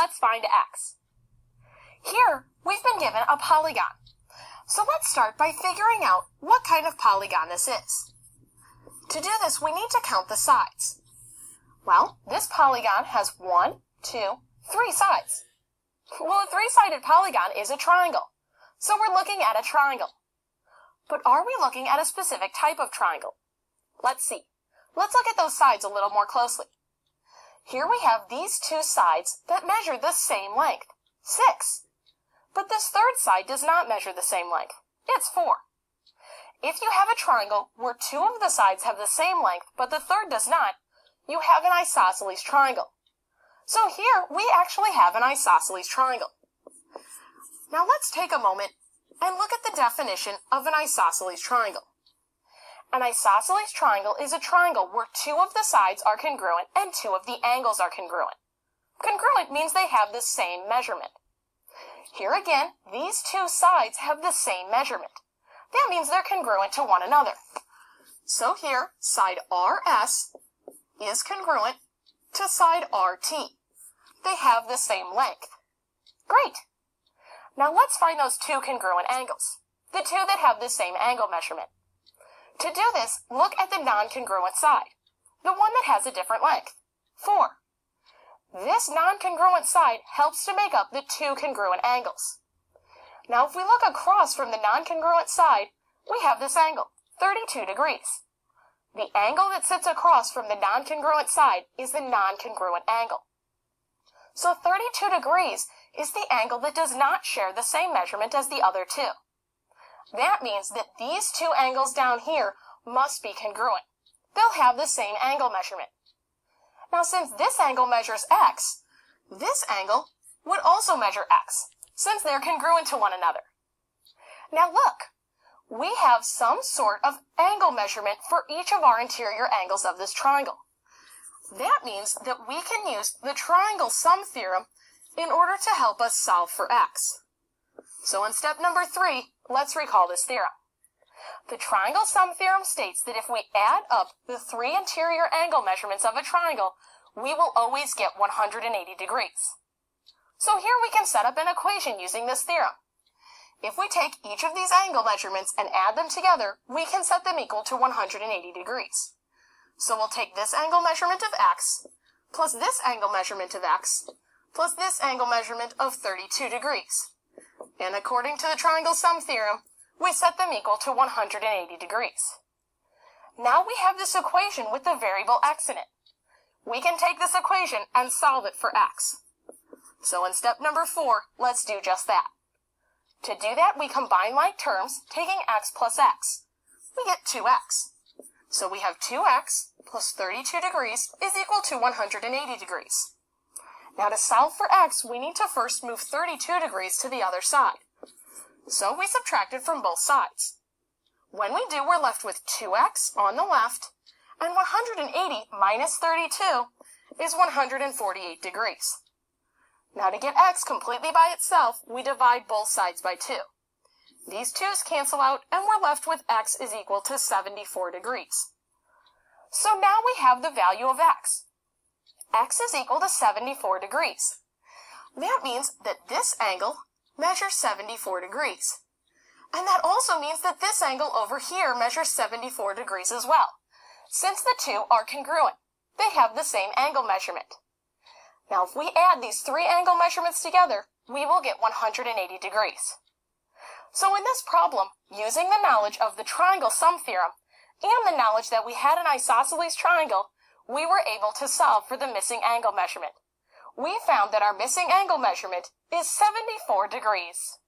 let's find x. Here, we've been given a polygon. So let's start by figuring out what kind of polygon this is. To do this, we need to count the sides. Well, this polygon has 1, 2, 3 sides. Well, a three-sided polygon is a triangle, so we're looking at a triangle. But are we looking at a specific type of triangle? Let's see. Let's look at those sides a little more closely. Here we have these two sides that measure the same length, 6. But this third side does not measure the same length. It's 4. If you have a triangle where two of the sides have the same length, but the third does not, you have an isosceles triangle. So here, we actually have an isosceles triangle. Now let's take a moment and look at the definition of an isosceles triangle. An isosceles triangle is a triangle where two of the sides are congruent and two of the angles are congruent. Congruent means they have the same measurement. Here again, these two sides have the same measurement. That means they're congruent to one another. So here, side RS is congruent to side RT. They have the same length. Great! Now let's find those two congruent angles, the two that have the same angle measurement. To do this, look at the non-congruent side, the one that has a different length, 4. This non-congruent side helps to make up the two congruent angles. Now if we look across from the non-congruent side, we have this angle, 32 degrees. The angle that sits across from the non-congruent side is the non-congruent angle. So 32 degrees is the angle that does not share the same measurement as the other two. That means that these two angles down here must be congruent. They'll have the same angle measurement. Now since this angle measures x, this angle would also measure x, since they're congruent to one another. Now look, we have some sort of angle measurement for each of our interior angles of this triangle. That means that we can use the triangle sum theorem in order to help us solve for x. So in step number 3, let's recall this theorem. The triangle sum theorem states that if we add up the three interior angle measurements of a triangle, we will always get 180 degrees. So here we can set up an equation using this theorem. If we take each of these angle measurements and add them together, we can set them equal to 180 degrees. So we'll take this angle measurement of x, plus this angle measurement of x, plus this angle measurement of 32 degrees. And according to the triangle sum theorem, we set them equal to 180 degrees. Now we have this equation with the variable x in it. We can take this equation and solve it for x. So in step number 4, let's do just that. To do that, we combine like terms, taking x plus x. We get 2x. So we have 2x plus 32 degrees is equal to 180 degrees. Now to solve for x, we need to first move 32 degrees to the other side. So we subtracted from both sides. When we do, we're left with 2x on the left, and 180 minus 32 is 148 degrees. Now to get x completely by itself, we divide both sides by 2. These 2's cancel out, and we're left with x is equal to 74 degrees. So now we have the value of x. X is equal to 74 degrees. That means that this angle measures 74 degrees. And that also means that this angle over here measures 74 degrees as well. Since the two are congruent, they have the same angle measurement. Now if we add these three angle measurements together, we will get 180 degrees. So in this problem, using the knowledge of the triangle sum theorem and the knowledge that we had an isosceles triangle, we were able to solve for the missing angle measurement. We found that our missing angle measurement is 74 degrees.